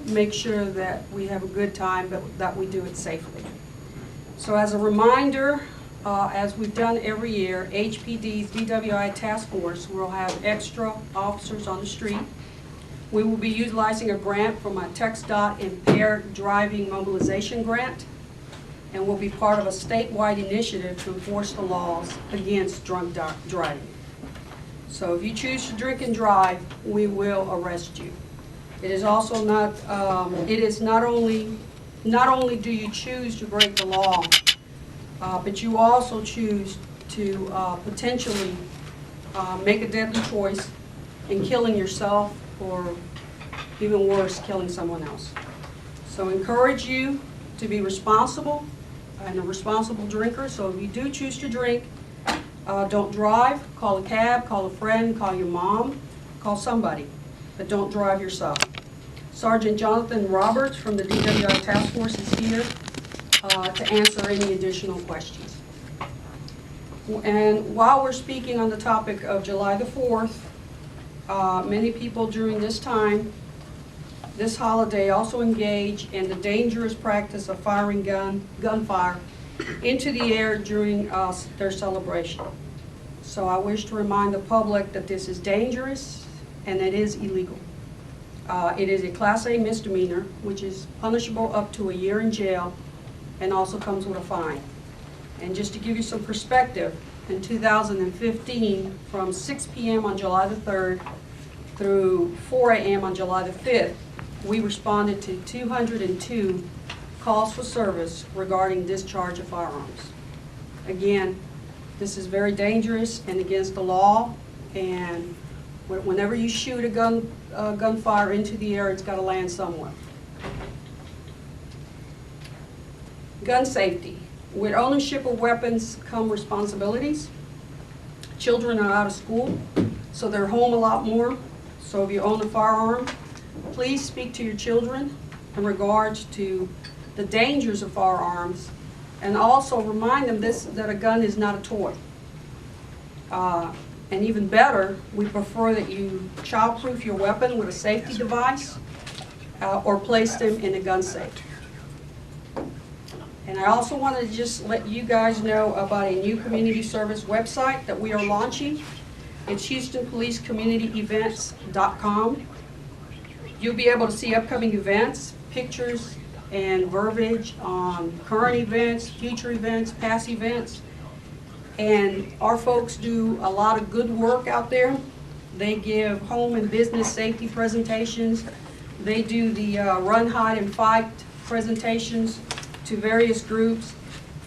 make sure that we have a good time, but that we do it safely. So as a reminder, as we've done every year, HPD's DWI Task Force will have extra officers on the street. We will be utilizing a grant from a TxDOT Impaired Driving Mobilization Grant, and will be part of a statewide initiative to enforce the laws against drunk driving. So if you choose to drink and drive, we will arrest you. It is also not, it is not only do you choose to break the law, but you also choose to potentially make a deadly choice in killing yourself, or even worse, killing someone else. So encourage you to be responsible and a responsible drinker. So if you do choose to drink, don't drive. Call a cab, call a friend, call your mom, call somebody, but don't drive yourself. Sergeant Jonathan Roberts from the DWI Task Force is here to answer any additional questions. And while we're speaking on the topic of July the 4th, many people during this time, this holiday, also engage in the dangerous practice of firing gunfire into the air during their celebration. So I wish to remind the public that this is dangerous and it is illegal. It is a Class A misdemeanor, which is punishable up to a year in jail and also comes with a fine. And just to give you some perspective, in 2015, from 6 p.m. on July the 3rd through 4 a.m. on July the 5th, we responded to 202 calls for service regarding discharge of firearms. Again, this is very dangerous and against the law, and whenever you shoot a gunfire into the air, it's got to land somewhere. Gun safety. With ownership of weapons come responsibilities. Children are out of school, so they're home a lot more. So if you own a firearm, please speak to your children in regards to the dangers of firearms, and also remind them that a gun is not a toy. And even better, we prefer that you childproof your weapon with a safety device or place them in a gun safe. And I also wanted to just let you guys know about a new community service website that we are launching. It's HoustonPoliceCommunityEvents.com. You'll be able to see upcoming events, pictures, and verbiage on current events, future events, past events. And our folks do a lot of good work out there. They give home and business safety presentations. They do the run, hide, and fight presentations to various groups.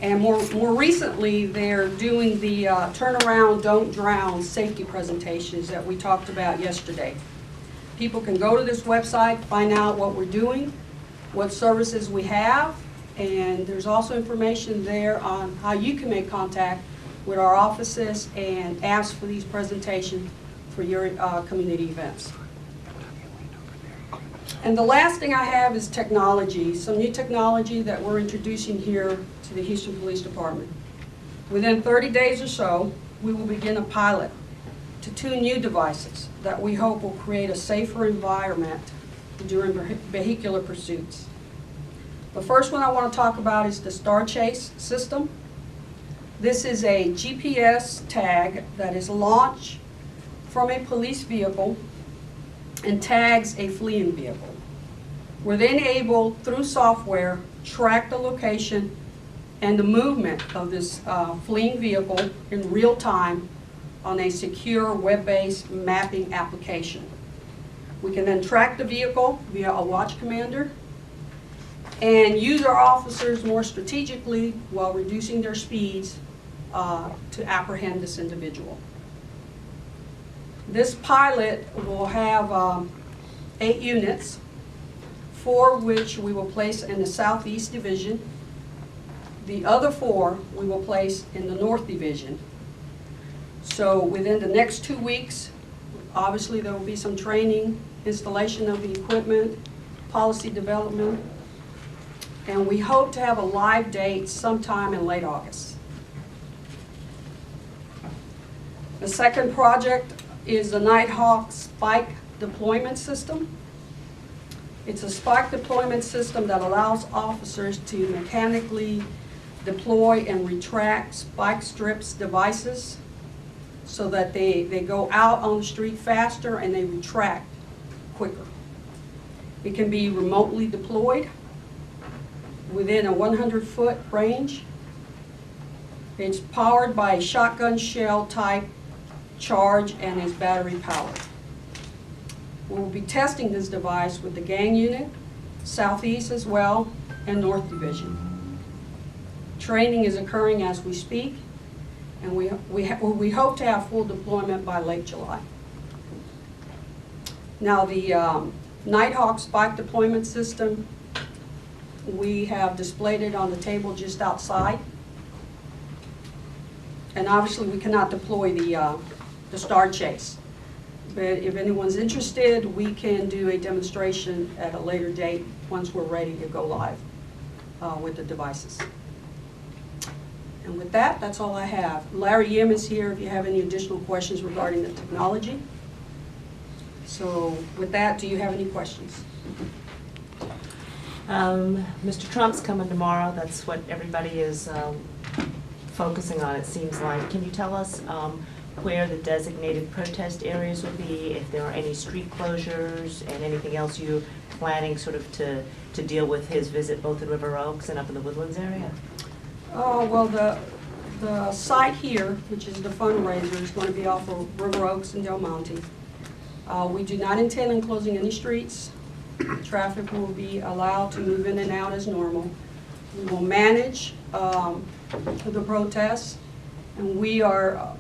And more recently, they're doing the turnaround, don't drown safety presentations that we talked about yesterday. People can go to this website, find out what we're doing, what services we have, and there's also information there on how you can make contact with our offices and ask for these presentations for your community events. And the last thing I have is technology, some new technology that we're introducing here to the Houston Police Department. Within 30 days or so, we will begin a pilot to 2 new devices that we hope will create a safer environment during vehicular pursuits. The first one I want to talk about is the Star Chase system. This is a GPS tag that is launched from a police vehicle and tags a fleeing vehicle. We're then able, through software, track the location and the movement of this fleeing vehicle in real time on a secure web-based mapping application. We can then track the vehicle via a watch commander and use our officers more strategically while reducing their speeds to apprehend this individual. This pilot will have 8 units, 4 of which we will place in the Southeast Division. The other 4 we will place in the North Division. So within the next 2 weeks, obviously there will be some training, installation of the equipment, policy development, and we hope to have a live date sometime in late August. The second project is the Nighthawks spike deployment system. It's a spike deployment system that allows officers to mechanically deploy and retract spike strips devices so that they go out on the street faster and they retract quicker. It can be remotely deployed within a 100-foot range. It's powered by a shotgun shell type charge and is battery powered. We will be testing this device with the gang unit, Southeast as well, and North Division. Training is occurring as we speak, and we hope to have full deployment by late July. Now the Nighthawks spike deployment system, we have displayed it on the table just outside. And obviously we cannot deploy the Star Chase. But if anyone's interested, we can do a demonstration at a later date once we're ready to go live with the devices. And with that, that's all I have. Larry Yim is here if you have any additional questions regarding the technology. So with that, do you have any questions? Mr. Trump's coming tomorrow. That's what everybody is focusing on, it seems like. Can you tell us where the designated protest areas will be, if there are any street closures, and anything else you're planning sort of to deal with his visit both in River Oaks and up in the Woodlands area? Well, the site here, which is the fundraiser, is going to be off of River Oaks and Del Monte. We do not intend on closing any streets. Traffic will be allowed to move in and out as normal. We will manage the protests, and we are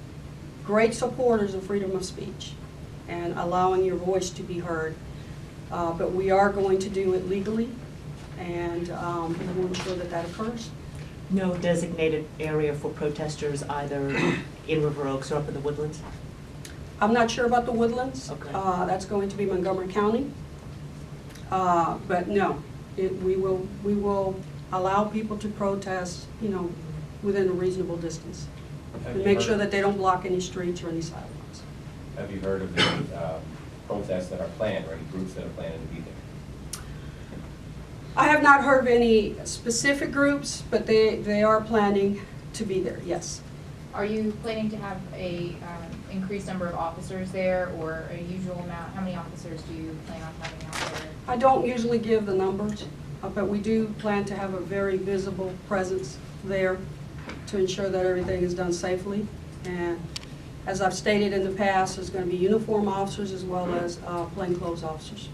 great supporters of freedom of speech and allowing your voice to be heard. But we are going to do it legally, and we will ensure that that occurs. No designated area for protesters either in River Oaks or up in the Woodlands? I'm not sure about the Woodlands. Okay. That's going to be Montgomery County. But no, we will allow people to protest, within a reasonable distance. And make sure that they don't block any streets or any sidewalks. Have you heard of any protests that are planned or any groups that are planning to be there? I have not heard of any specific groups, but they are planning to be there, yes. Are you planning to have a increased number of officers there, or a usual amount? How many officers do you plan on having out there? I don't usually give the numbers, but we do plan to have a very visible presence there to ensure that everything is done safely. And as I've stated in the past, there's going to be uniform officers as well as plainclothes officers.